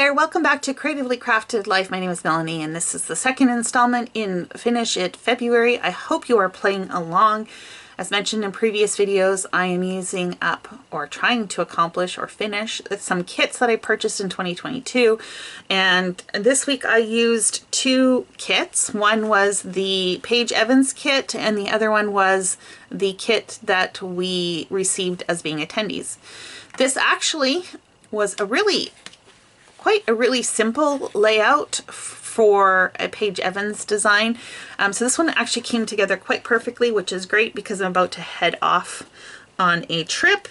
there, welcome back to Creatively Crafted Life. My name is Melanie and this is the second installment in Finish It February. I hope you are playing along. As mentioned in previous videos, I am using up or trying to accomplish or finish some kits that I purchased in 2022. And this week I used two kits. One was the Paige Evans kit and the other one was the kit that we received as being attendees. This actually was quite a really simple layout for a Paige Evans design. So this one actually came together quite perfectly, which is great because I'm about to head off on a trip.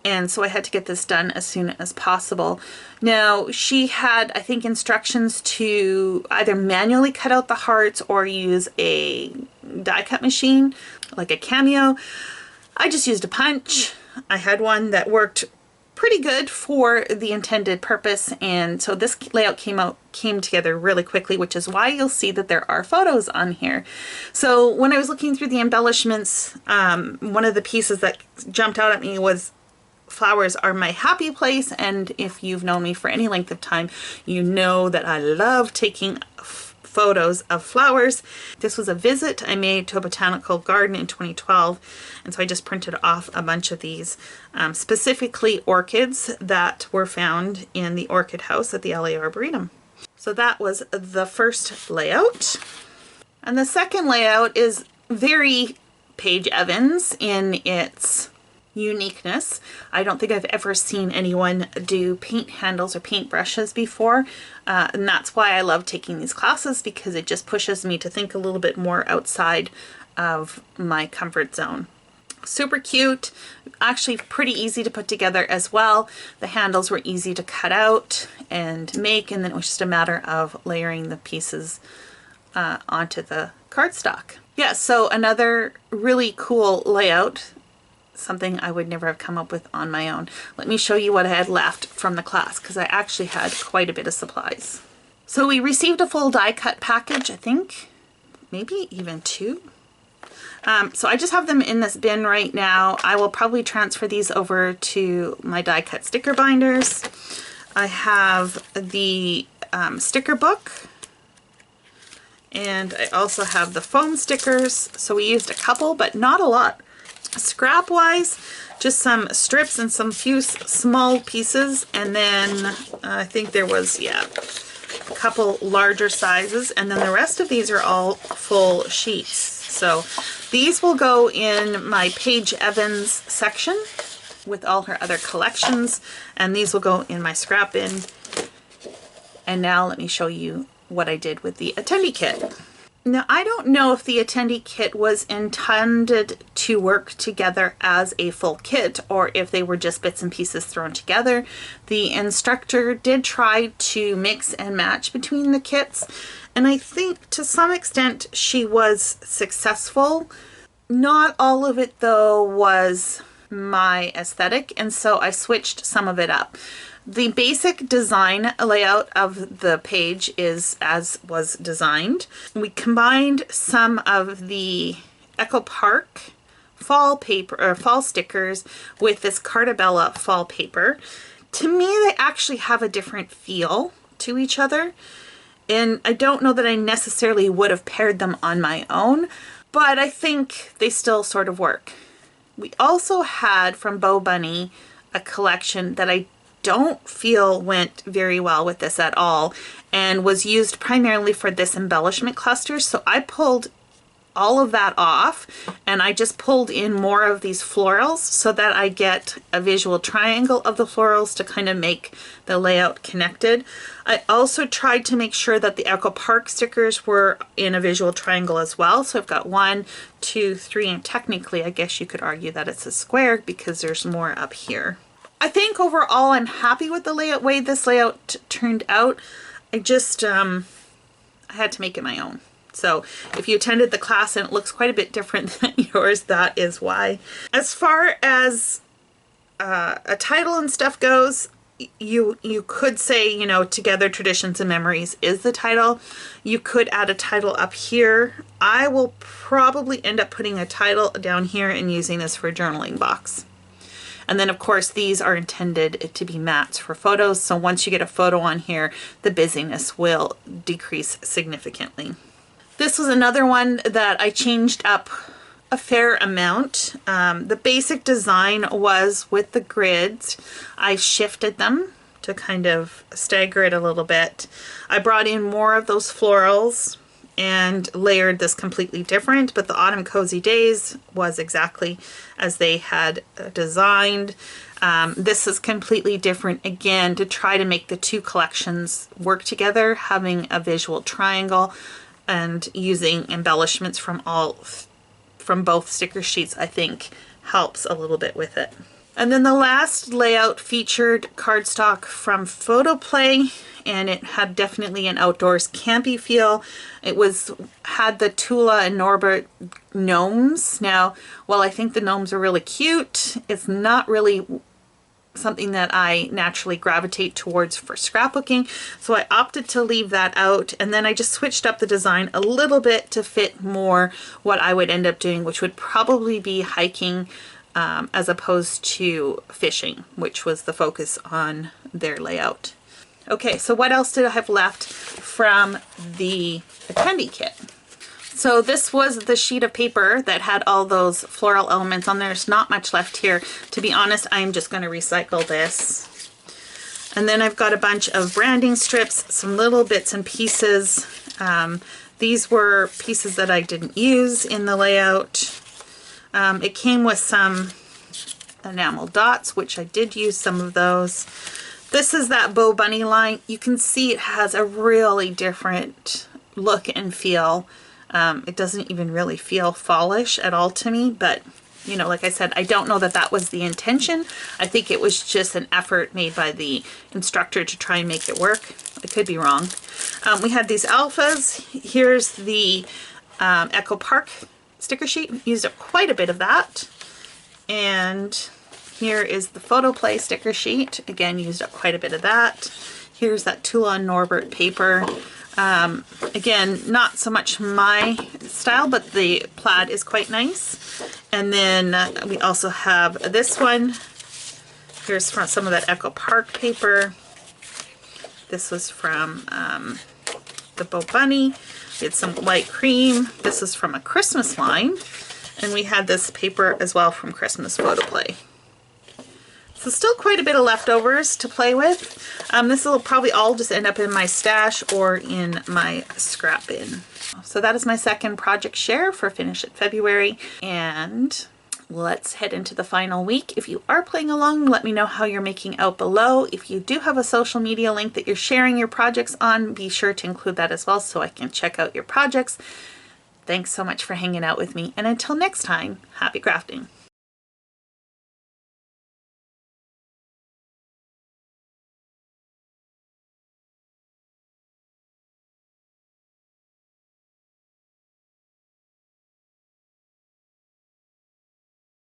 And so I had to get this done as soon as possible. Now, she had, I think, instructions to either manually cut out the hearts or use a die cut machine, like a Cameo. I just used a punch. I had one that worked pretty good for the intended purpose, and so this layout came together really quickly, which is why you'll see that there are photos on here. So when I was looking through the embellishments, one of the pieces that jumped out at me was flowers are my happy place, and if you've known me for any length of time, you know that I love taking photos of flowers. This was a visit I made to a botanical garden in 2012, and so I just printed off a bunch of these, specifically orchids that were found in the orchid house at the LA Arboretum. So that was the first layout. And the second layout is very Paige Evans in its uniqueness. I don't think I've ever seen anyone do paint handles or paint brushes before, and that's why I love taking these classes, because it just pushes me to think a little bit more outside of my comfort zone. Super cute, actually pretty easy to put together as well. The handles were easy to cut out and make, and then it was just a matter of layering the pieces onto the cardstock. Yeah, so another really cool layout, something I would never have come up with on my own. Let me show you what I had left from the class, because I actually had quite a bit of supplies. So we received a full die cut package, I think, maybe even two. So I just have them in this bin right now. I will probably transfer these over to my die cut sticker binders. I have the sticker book, and I also have the foam stickers. So we used a couple, but not a lot. Scrap wise, just some strips and some few small pieces, and then I think there was, yeah, a couple larger sizes, and then the rest of these are all full sheets. So these will go in my Paige Evans section with all her other collections, and these will go in my scrap bin. And now let me show you what I did with the attendee kit. Now, I don't know if the attendee kit was intended to work together as a full kit or if they were just bits and pieces thrown together. The instructor did try to mix and match between the kits, and I think to some extent she was successful. Not all of it, though, was my aesthetic, and so I switched some of it up. The basic design layout of the page is as was designed. We combined some of the Echo Park fall paper or fall stickers with this Cartabella fall paper. To me, they actually have a different feel to each other, and I don't know that I necessarily would have paired them on my own, but I think they still sort of work. We also had from Bo Bunny a collection that I don't feel went very well with this at all, and was used primarily for this embellishment cluster. So I pulled all of that off, and I just pulled in more of these florals so that I get a visual triangle of the florals to kind of make the layout connected. I also tried to make sure that the Echo Park stickers were in a visual triangle as well. So I've got 1, 2, 3, and technically I guess you could argue that it's a square because there's more up here. I think overall I'm happy with the way this layout turned out. I just, I had to make it my own. So if you attended the class and it looks quite a bit different than yours, that is why. As far as a title and stuff goes, you could say, you know, Together Traditions and Memories is the title. You could add a title up here. I will probably end up putting a title down here and using this for a journaling box. And then of course these are intended to be mats for photos, so once you get a photo on here, the busyness will decrease significantly. This was another one that I changed up a fair amount. The basic design was with the grids. I shifted them to kind of stagger it a little bit. I brought in more of those florals and layered this completely different, but the Autumn Cozy Days was exactly as they had designed. This is completely different again to try to make the two collections work together, having a visual triangle and using embellishments from both sticker sheets, I think helps a little bit with it. And then the last layout featured cardstock from Photoplay, and it had definitely an outdoors campy feel. It had the Tula and Norbert gnomes. Now, while I think the gnomes are really cute, it's not really something that I naturally gravitate towards for scrapbooking, so I opted to leave that out, and then I just switched up the design a little bit to fit more what I would end up doing, which would probably be hiking as opposed to fishing, which was the focus on their layout. Okay, so what else did I have left from the attendee kit? So this was the sheet of paper that had all those floral elements on there. There's not much left here. To be honest, I'm just going to recycle this. And then I've got a bunch of branding strips, some little bits and pieces. These were pieces that I didn't use in the layout. It came with some enamel dots, which I did use some of those. This is that Bow Bunny line. You can see it has a really different look and feel. It doesn't even really feel fallish at all to me, but you know, like I said, I don't know that that was the intention. I think it was just an effort made by the instructor to try and make it work. I could be wrong. We had these alphas. Here's the Echo Park sticker sheet. Used up quite a bit of that. And here is the Photoplay sticker sheet. Again, used up quite a bit of that. Here's that Tula and Norbert paper. Again, not so much my style, but the plaid is quite nice. And then we also have this one. Here's from some of that Echo Park paper. This was from the Bow Bunny. We had some light cream. This is from a Christmas line. And we had this paper as well from Christmas Photoplay. So still quite a bit of leftovers to play with. This will probably all just end up in my stash or in my scrap bin. So that is my second project share for Finish It February. And let's head into the final week. If you are playing along, let me know how you're making out below. If you do have a social media link that you're sharing your projects on, be sure to include that as well so I can check out your projects. Thanks so much for hanging out with me. And until next time, happy crafting.